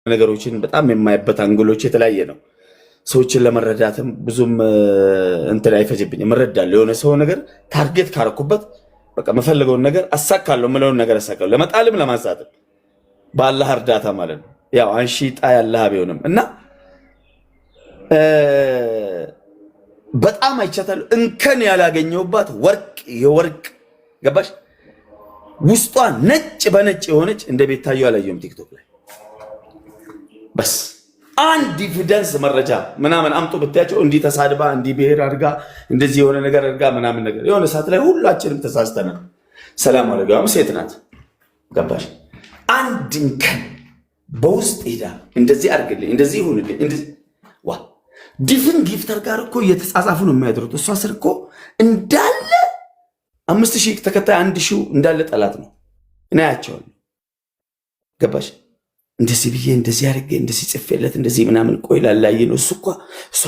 ነገሮችን በጣም የማይበት አንግሎች የተለያየ ነው። ሰዎችን ለመረዳትም ብዙም እንትን አይፈጅብኝም። እረዳለሁ። የሆነ ሰው ነገር ታርጌት ካረኩበት በቃ መፈልገውን ነገር አሳካለሁ፣ ምለውን ነገር አሳካለሁ። ለመጣልም ለማንሳትም በአላህ እርዳታ ማለት ነው። ያው አንሺጣ ያላህ ቢሆንም እና በጣም አይቻታለሁ። እንከን ያላገኘውባት ወርቅ የወርቅ ገባሽ ውስጧ ነጭ በነጭ የሆነች እንደ ቤታዮ አላየሁም ቲክቶክ ላይ። በስ አንድ ኤቪደንስ መረጃ ምናምን አምጡ ብታያቸው እንዲህ ተሳድባ እንዲህ ብሔር አድርጋ እንደዚህ የሆነ ነገር አድርጋ ምናምን ነገር የሆነ ሰዓት ላይ ሁላችንም ተሳስተናል። ሰላም አለጋም ሴት ናት ገባሽ። አንድ እንከን በውስጥ ሄዳ እንደዚህ አድርግልኝ እንደዚህ ይሁንልኝ እንደዚህ ዋ ዲፍን ጊፍተር ጋር እኮ እየተጻጻፉ ነው የሚያድሩት። እሷ ስር እኮ እንዳለ 5000 ተከታይ 1000 እንዳለ ጠላት ነው እና ያያቸዋለሁ ገባሽ። እንደዚህ ብዬ እንደዚህ አድርጌ እንደዚህ ጽፌለት እንደዚህ ምናምን ቆይ ላላይ ነው እሷ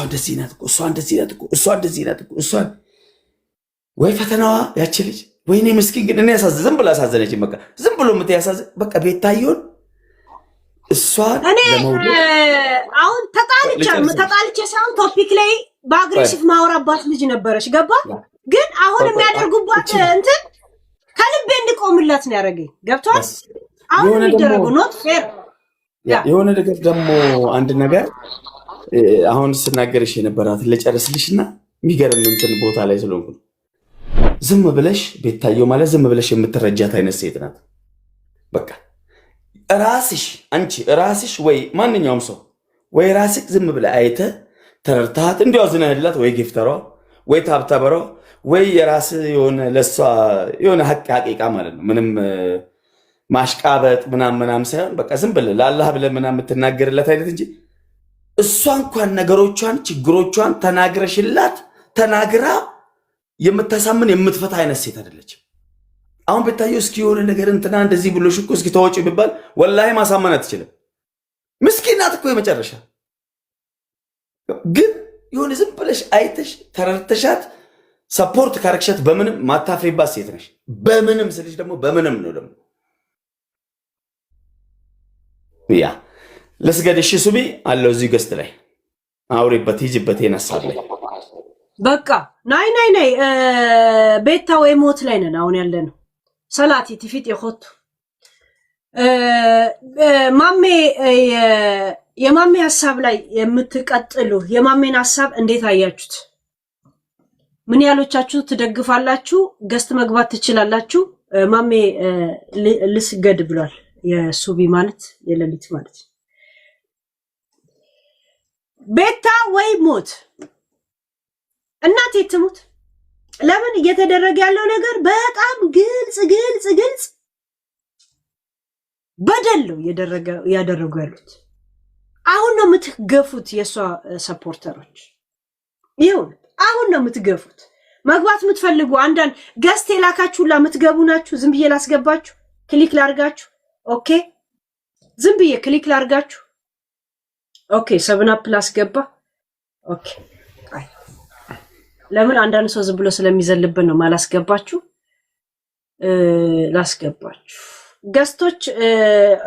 እንደዚህ ናት እኮ እሷ እንደዚህ ናት እኮ እሷ እንደዚህ ናት እኮ እሷ ወይ ፈተናዋ ያቺ ልጅ ወይኔ ምስኪን ግን እኔ ያሳዝን ዝም ብላ አሳዘነች። በቃ ዝም ብሎ የምትያሳዝን በቃ ቤታየውን እሷን ለመውደድ አሁን ተጣልቼ ሳይሆን ቶፒክ ላይ በአግሬሲቭ ማውራባት ልጅ ነበረች ገባ። ግን አሁን የሚያደርጉባት እንትን ከልቤ እንድቆምላት ነው ያደረገኝ ገብቷል። አሁን የሚደረገው ኖት ፌር የሆነ ነገር ደግሞ አንድ ነገር አሁን ስናገርሽ የነበራት ለጨርስልሽና የሚገርም እንትን ቦታ ላይ ስለሆንኩ ዝም ብለሽ ቤታየው ማለት ዝም ብለሽ የምትረጃት አይነት ሴት ናት። በቃ ራስሽ አንቺ ራስሽ ወይ ማንኛውም ሰው ወይ ራስሽ ዝም ብለህ አይተህ ተረድተሃት እንዲያው ዝናህላት ወይ ጊፍተሯ ወይ ታብታበሯ ወይ የራስ የሆነ ለሷ የሆነ ሐቂቃ ማለት ነው። ምንም ማሽቃበጥ ምናምን ሳይሆን በቃ ዝም ብለህ ለአላህ ብለህ ምናምን የምትናገርላት አይነት እንጂ እሷ እንኳን ነገሮቿን ችግሮቿን ተናግረሽላት ተናግራ የምታሳምን የምትፈታ አይነት ሴት አይደለችም። አሁን ቤታዮ እስኪ የሆነ ነገር እንትና እንደዚህ ብሎሽ እኮ እስኪ ተወጪ ቢባል ወላሂ ማሳመን አትችልም። ምስኪን ናት እኮ የመጨረሻ። ግን የሆነ ዝም ብለሽ አይተሽ ተረድተሻት ሰፖርት ካረክሻት በምንም ማታፍሪባት ሴት ነሽ። በምንም ስልሽ ደግሞ በምንም ነው ደግሞ ያ ለስገድሽ ሱቢ አለው እዚህ ገስት ላይ አውሪበት ሂጅበት የነሳለ በቃ ናይ ቤታ ወይ ሞት ላይ ነን አሁን ያለነው። ሰላቲ ትፊት ይخط ማሜ የማሜ ሐሳብ ላይ የምትቀጥሉ የማሜን ሐሳብ እንዴት አያችሁት? ምን ያሎቻችሁ ትደግፋላችሁ? ገስት መግባት ትችላላችሁ። ማሜ ልስገድ ብሏል። የሱቢ ማለት የሌሊት ማለት ቤታ ወይ ሞት እናቴ ትሙት። ለምን እየተደረገ ያለው ነገር በጣም ግልጽ በደል ነው ያደረጉ ያሉት። አሁን ነው የምትገፉት የሷ ሰፖርተሮች። ይሁን አሁን ነው የምትገፉት። መግባት የምትፈልጉ አንዳንድ ገስት የላካችሁላ የምትገቡ ናችሁ። ዝም ብዬ ላስገባችሁ ክሊክ ላርጋችሁ። ኦኬ ዝም ብዬ ክሊክ ላርጋችሁ። ኦኬ 7 አፕ ላስገባ። ኦኬ ለምን አንዳንድ ሰው ዝም ብሎ ስለሚዘልብን ነው ማላስገባችሁ። ላስገባችሁ ገስቶች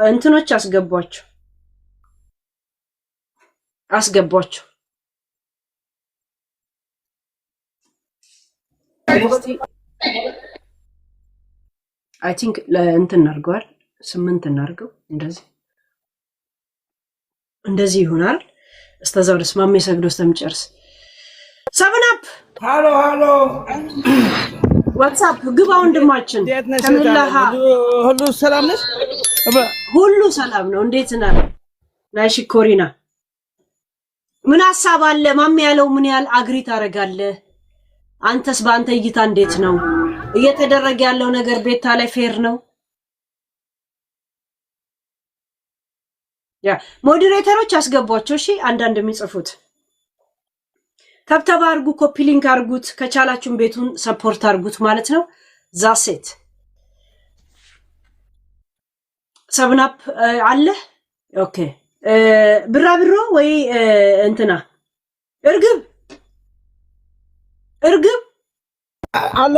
እንትኖች አስገቧቸው። አይ ቲንክ ለእንትን እናርገዋል 8 እናርገው። እንደዚህ ይሆናል። እስከዛው ድረስ ማሜ ሰግዶ እስከምጨርስ 7 አፕ ሃሎ ዋትስአፕ ግባ ወንድማችን ተመላሃ ሁሉ ሰላም ነሽ? ሁሉ ሰላም ነው። እንዴት ነህ? ናይሽ ኮሪና ምን ሐሳብ አለ? ማሜ ያለው ምን ያህል አግሪ ታረጋለህ? አንተስ በአንተ እይታ እንዴት ነው እየተደረገ ያለው ነገር? ቤታ ላይ ፌር ነው? ያ ሞዴሬተሮች አስገቧቸው። እሺ አንዳንድ የሚጽፉት ተብተባ አርጉ፣ ኮፒ ሊንክ አርጉት፣ ከቻላችሁም ቤቱን ሰፖርት አርጉት ማለት ነው። ዛሴት 7 አፕ አለ። ኦኬ ብራብሮ ወይ እንትና እርግብ አሎ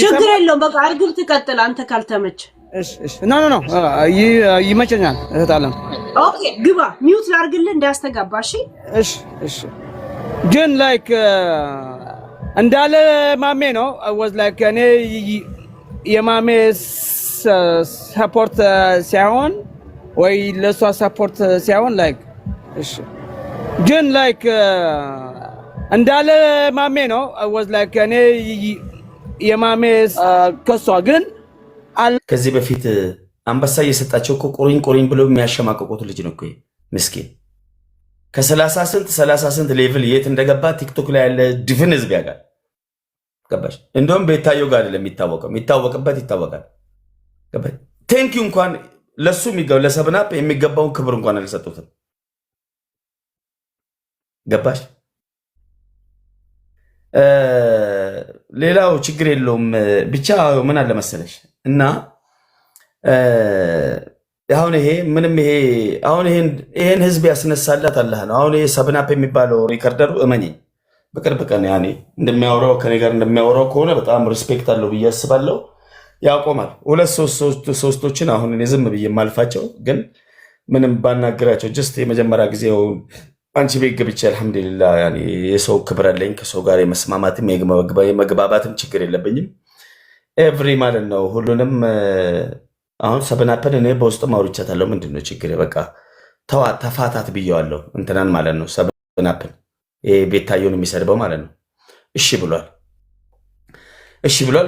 ችግር የለውም። በቃ እርግብ ትቀጥል አንተ ካልተመች እሺ ኖ ይመቸኛል እህታለም ኦኬ ግባ ሚውት ላርግልህ እንዳያስተጋባ እሺ ግን ላይክ እንዳለ ማሜ ነው was like እኔ የማሜ ሰፖርት ሳይሆን ወይ ለሷ ሰፖርት ሳይሆን ላይክ እሺ ግን ላይክ እንዳለ ማሜ ነው was like እኔ የማሜ ከሷ ግን ከዚህ በፊት አንበሳ እየሰጣቸው እኮ ቁሪኝ ብሎ የሚያሸማቀቁት ልጅ ነው እኮ ምስኪን ከ30 ስንት ሌቭል የት እንደገባ ቲክቶክ ላይ ያለ ድፍን ህዝብ ያውቃል። ገባሽ? እንደውም ቤታየው ጋር አይደለም የሚታወቅበት ይታወቃል። ገባሽ? ቴንኪው እንኳን ለሱ ለሰብናፕ የሚገባውን ክብር እንኳን አልሰጡትም። ገባሽ? ሌላው ችግር የለውም ብቻ ምን አለ መሰለሽ እና አሁን ይሄን ህዝብ ያስነሳላት አላህ ነው። አሁን ይሄ ሰብናፕ የሚባለው ሪከርደሩ እመኝ በቅርብ ቀን ያኔ እንደሚያወራው ከኔ ጋር እንደሚያወራው ከሆነ በጣም ሪስፔክት አለው ብዬ አስባለሁ። ያቆማል። ሁለት ሶስቶችን አሁን እኔ ዝም ብዬ የማልፋቸው ግን ምንም ባናገራቸው ጀስት የመጀመሪያ ጊዜው አንቺ ቤት ገብቼ አልሐምዱሊላህ ያኔ የሰው ክብር አለኝ። ከሰው ጋር የመስማማትም የመግባባትም ችግር የለብኝም። ኤቭሪ ማለት ነው ሁሉንም አሁን ሰብናፕን እኔ በውስጥ ማውርቻታለሁ። ምንድነው ችግር? በቃ ተፋታት ብየዋለሁ እንትናን ማለት ነው ሰብናፕን ቤታየውን የሚሰድበው ማለት ነው። እሺ ብሏል።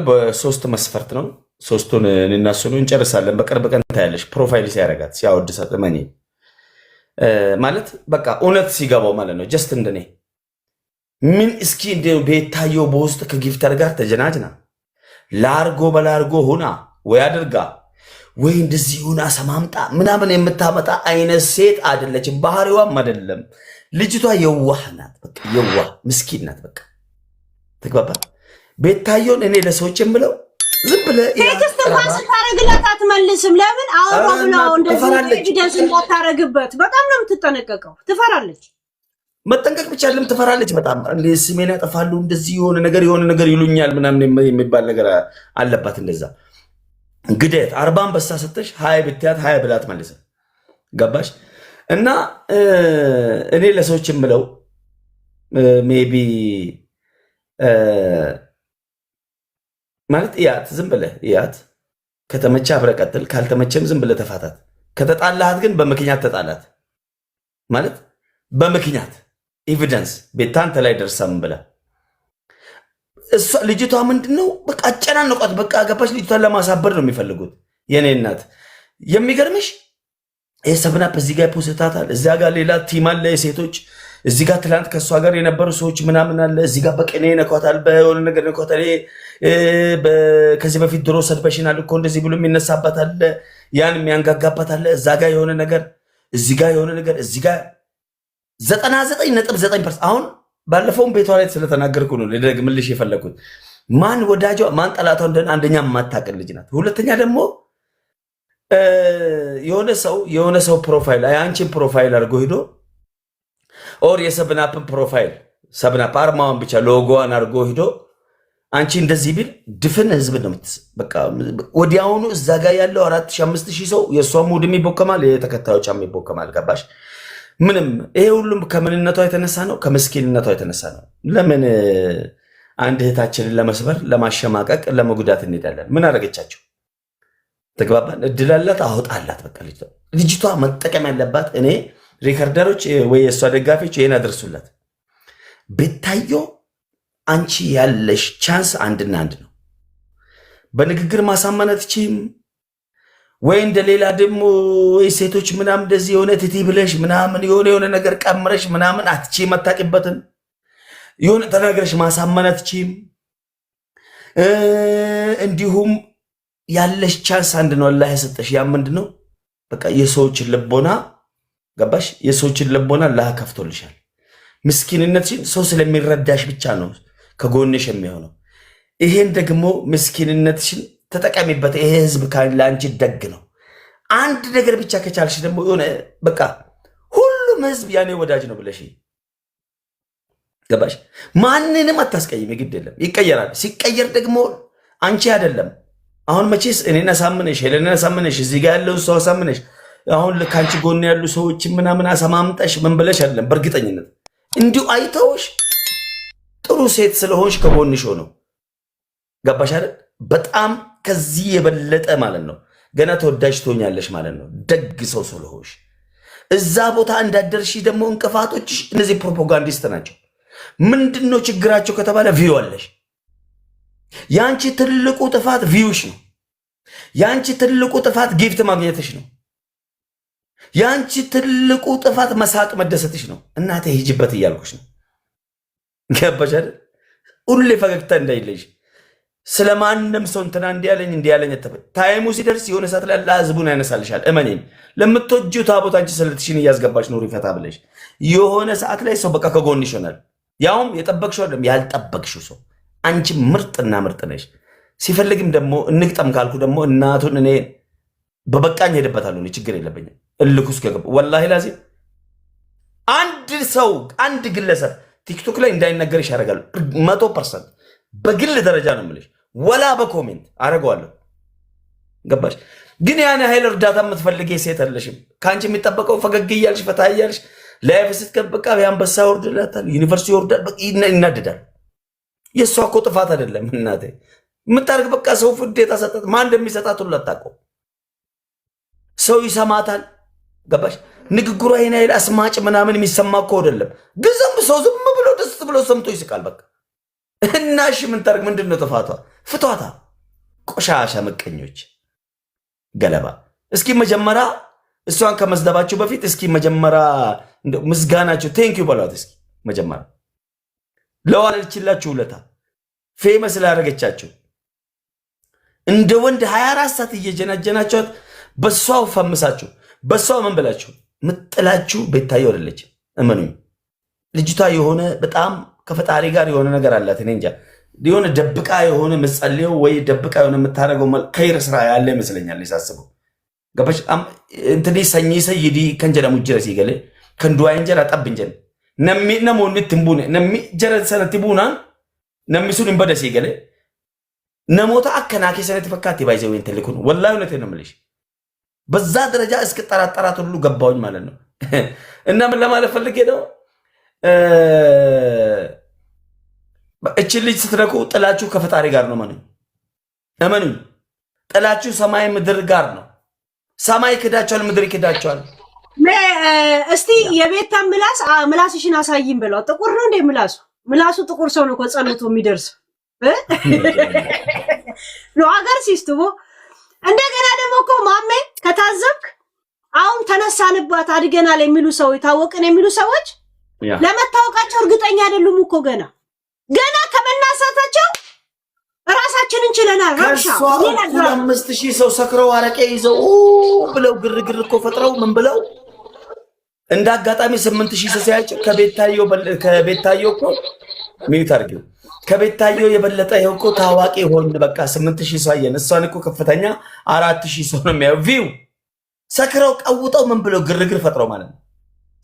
በሶስት መስፈርት ነው። ሶስቱን እናስኑ እንጨርሳለን። በቅርብ ቀን ታያለሽ። ፕሮፋይል ሲያረጋት ሲያወድሳት እመኚ ማለት በቃ እውነት ሲገባው ማለት ነው። ጀስት እንደኔ ምን እስኪ እንደው ቤታየው በውስጥ ከጊፍተር ጋር ተጀናጅና ላርጎ በላርጎ ሁና ወይ አድርጋ ወይ እንደዚህ ሁና ሰማምጣ ምናምን የምታመጣ አይነት ሴት አይደለችም። ባህሪዋም አይደለም። ልጅቷ የዋህ ናት። በቃ የዋህ ምስኪን ናት። በቃ ተግባባ። ቤታየውን እኔ ለሰዎች የምለው ዝም ብለህ ቴክስት እንኳን ስታረግላት አትመልስም። ለምን አውሮ ብለው እንደዚህ ኤቪደንስ እንዳታረግበት በጣም ነው የምትጠነቀቀው። ትፈራለች። መጠንቀቅ ብቻ አይደለም ትፈራለች። በጣም ስሜን ያጠፋሉ እንደዚህ የሆነ ነገር ይሉኛል ምናምን የሚባል ነገር አለባት። እንደዛ ግዴት 40 አንበሳ ሰጥተሽ 20 ብትያት 20 ብላት መልሰ ገባሽ? እና እኔ ለሰዎች የምለው ሜቢ ማለት እያት ዝም ብለህ እያት ከተመቸህ አብረህ ቀጥል፣ ካልተመቸም ዝም ብለህ ተፋታት። ከተጣላሃት ግን በምክንያት ተጣላት ማለት በምክንያት ኤቪደንስ ቤታንተ ላይ ደርሳ ምን ብለህ እሷ ልጅቷ ምንድነው በቃ አጨናነቋት። በቃ ገባሽ? ልጅቷን ለማሳበር ነው የሚፈልጉት። የኔ እናት የሚገርምሽ ሰብናፕ እዚህ ጋር ፖስታታል፣ እዚያ ጋር ሌላ ቲም አለ የሴቶች እዚህ ጋር ትላንት ከእሷ ጋር የነበሩ ሰዎች ምናምን አለ። እዚህ ጋር በቅኔ ነኳታል፣ በሆነ ነገር ነኳታል። ከዚህ በፊት ድሮ ሰድበሽናል እኮ እንደዚህ ብሎ የሚነሳባት አለ፣ ያን የሚያንጋጋባት አለ። እዛ ጋር የሆነ ነገር፣ እዚህ ጋር የሆነ ነገር፣ እዚህ ጋር 99.9% አሁን ባለፈውም ቤቷ ላይ ስለተናገርኩ ነው ልደግምልሽ የፈለኩት። ማን ወዳጇ ማን ጠላቷ እንደሆነ አንደኛ የማታውቅ ልጅ ናት። ሁለተኛ ደግሞ የሆነ ሰው ፕሮፋይል አንቺን ፕሮፋይል አድርጎ ሄዶ ኦር የሰብናፕን ፕሮፋይል ሰብናፕ አርማዋን ብቻ ሎጎዋን አድርጎ ሄዶ አንቺ እንደዚህ ቢል ድፍን ህዝብ ነው በቃ ወዲያውኑ እዛ ጋር ያለው 4,000-5,000 ሰው የእሷ ሙድም ይቦከማል፣ የተከታዮቿም ይቦከማል። ገባሽ? ምንም ይሄ ሁሉም ከምንነቷ የተነሳ ነው፣ ከምስኪንነቷ የተነሳ ነው። ለምን አንድ እህታችንን ለመስበር ለማሸማቀቅ ለመጉዳት እንሄዳለን? ምን አደረገቻቸው? ተግባባን። እድል አላት አወጣላት። በቃ ልጅቷ መጠቀም ያለባት እኔ ሪከርደሮች ወይ የእሷ ደጋፊዎች ይሄን አድርሱላት። ቤታየው አንቺ ያለሽ ቻንስ አንድና አንድ ነው። በንግግር ማሳመን አትችይም ወይ እንደሌላ ደግሞ ወይ ሴቶች ምናምን እንደዚህ የሆነ ትቲ ብለሽ ምናምን የሆነ ነገር ቀምረሽ ምናምን አትችይም። አታውቂበትን የሆነ ተናግረሽ ማሳመን አትችይም። እንዲሁም ያለሽ ቻንስ አንድ ነው አላህ የሰጠሽ። ያ ምንድነው? በቃ የሰዎችን ልቦና ገባሽ? የሰዎችን ልቦና አላህ ከፍቶልሻል። ምስኪንነትሽን ሰው ስለሚረዳሽ ብቻ ነው ከጎንሽ የሚሆነው። ይሄን ደግሞ ምስኪንነትሽን ተጠቀሚበት። ይሄ ህዝብ ለአንቺ ደግ ነው። አንድ ነገር ብቻ ከቻልሽ ደግሞ የሆነ በቃ ሁሉም ህዝብ ያኔ ወዳጅ ነው ብለሽ ገባሽ? ማንንም አታስቀይም። ግድ የለም ይቀየራል። ሲቀየር ደግሞ አንቺ አይደለም አሁን መቼስ እኔና ሳምነሽ ሄለና ሳምነሽ እዚህ ጋር ያለው ሰው ሳምነሽ አሁን ለካንቺ ጎን ያሉ ሰዎች ምናምን አሰማምጠሽ ምን ብለሽ አይደለም በእርግጠኝነት እንዲሁ አይተውሽ ጥሩ ሴት ስለሆንሽ ከጎንሽ ሆኖ ገባሽ አይደል በጣም ከዚህ የበለጠ ማለት ነው ገና ተወዳጅ ትሆኛለሽ ማለት ነው ደግ ሰው ስለሆንሽ እዛ ቦታ እንዳደርሽ ደግሞ እንቅፋቶች እነዚህ ፕሮፓጋንዲስት ናቸው ምንድነው ችግራቸው ከተባለ ቪው አለሽ ያንቺ ትልቁ ጥፋት ቪውሽ ነው ያንቺ ትልቁ ጥፋት ጊፍት ማግኘትሽ ነው ያንቺ ትልቁ ጥፋት መሳቅ መደሰትሽ ነው እናቴ ሂጅበት እያልኩሽ ነው ገባሽ አይደል ሁሌ ፈገግታ እንዳይለሽ ስለማንም ሰው እንትና እንዲያለኝ ታይሙ ሲደርስ የሆነ ሰዓት ላይ ለህዝቡን ያነሳልሻል እመኔን ለምትወጂው ታቦት አንቺ ስለትሽን እያስገባሽ ኖር ይፈታ ብለሽ የሆነ ሰዓት ላይ ሰው በቃ ከጎንሽ ይሆናል ያውም የጠበቅሽው አይደለም ያልጠበቅሽው ሰው አንቺ ምርጥና ምርጥ ነሽ ሲፈልግም ደግሞ እንግጠም ካልኩ ደግሞ እናቱን እኔ በበቃኝ ሄድበታለሁ እኔ ችግር የለብኝም እልኩስ ከገባ ወላሂ ላዚ አንድ ሰው አንድ ግለሰብ ቲክቶክ ላይ እንዳይነገርሽ ያደርጋል 100% በግል ደረጃ ነው የምልሽ ወላ በኮሜንት አረጋለሁ ገባሽ ግን ያን ኃይል እርዳታ የምትፈልጊ ሴት አለሽም ካንቺ የሚጠበቀው ፈገግ እያልሽ ፈታ እያልሽ ላይፍ ስትከበቃ ያንበሳ ወርድላታል ዩኒቨርሲቲ ወርዳል በቃ ይናደዳል የሷ እኮ ጥፋት አይደለም እናቴ የምታርግ በቃ ሰው ፍዴታ ሰጣት ማን እንደሚሰጣት ሁሉ አታውቀው ሰው ይሰማታል ገባሽ ንግግሯ ይሄን ኃይል አስማጭ ምናምን የሚሰማ እኮ አይደለም ግን ሰው ዝም ብሎ ደስ ብሎ ሰምቶ ይስቃል በቃ እናሽ ምን ታርግ ምንድነው ጥፋቷ ፍቷታ ቆሻሻ መቀኞች ገለባ እስኪ መጀመሪያ እሷን ከመስደባችሁ በፊት እስኪ መጀመሪያ ምስጋናችሁ ቴንክ ዩ በሏት እስኪ መጀመሪያ ለዋለችላችሁ ውለታ ፌመስ ላደረገቻችሁ እንደ ወንድ 24 ሰዓት እየጀናጀናችኋት በሷው ፈምሳችሁ በሷው ምን ብላችሁ ምጥላችሁ ቤታየው አይደለች እመኑኝ ልጅቷ የሆነ በጣም ከፈጣሪ ጋር የሆነ ነገር አላት እኔ እንጃ የሆነ ደብቃ የሆነ መጸልየው ወይ ደብቃ የሆነ የምታደርገው ከይር ስራ ያለ ይመስለኛል ሳስበው ገባሽ እንትዲ ሰኚ ሰይዲ ከንጀራ ሙጅራ ሲገለ ከንዱ አይንጀራ ጠብ እንጀን ነሚ ነሞ ንትምቡነ ነሚ ጀረ ሰነትቡና ነሚ ሱን እንበደ ሲገለ ነሞታ አከናከ ሰነት ፈካት ባይዘው እንተልኩን ወላሂ እውነቴ ነው የምልሽ በዛ ደረጃ እስከ ጠራጠራት ሁሉ ገባውኝ ማለት ነው እና ምን ለማለት ፈልጌ ነው እቺ ልጅ ስትነኩ ጥላችሁ ከፈጣሪ ጋር ነው ማለት እመኑኝ ጥላችሁ ሰማይ ምድር ጋር ነው ሰማይ ክዳቸዋል ምድር ይክዳቸዋል እስቲ የቤታ ምላስሽን አሳይም ብለው ጥቁር ነው እንደ ምላሱ ጥቁር ሰው ነው እኮ ጸሎቱ የሚደርስ ነው አገር ሲስተው እንደገና ደግሞ እኮ ማሜ ከታዘብክ አሁን ተነሳንባት አድገናል የሚሉ ሰው ታወቅን የሚሉ ሰዎች ለመታወቃቸው እርግጠኛ አይደሉም እኮ ገና ከመናሳታቸው ራሳችንን ችለናል ረብሻ 5000 ሰው ሰክረው አረቄ ይዘው ብለው ግርግር እኮ ፈጥረው ምን ብለው እንዳጋጣሚ 8000 ሰው ሲያጭ ከቤታየው እኮ ሚዩት አድርገው ከቤታየው የበለጠ ይሄው እኮ ታዋቂ ሆን በቃ 8000 ሰው አየን እሷን እኮ ከፍተኛ 4000 ሰው ነው የሚያየው ቪው ሰክረው ቀውጠው ምን ብለው ግርግር ፈጥረው ማለት ነው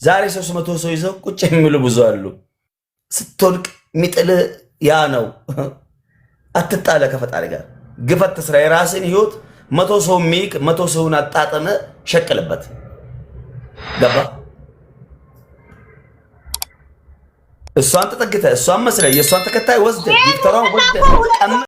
ዛሬ 300 ሰው ይዘው ቁጭ የሚሉ ብዙ አሉ ስትወድቅ ሚጥል ያ ነው አትጣለ ከፈጣሪ ጋር ግፈት ስራ የራስን ህይወት 100 ሰው ሚቅ 100 ሰውን አጣጠመ ሸቀለበት ገባ እሷን ተጠግተ እሷን መስለ የእሷን ተከታይ ወስደ ይፍተራው ወስደ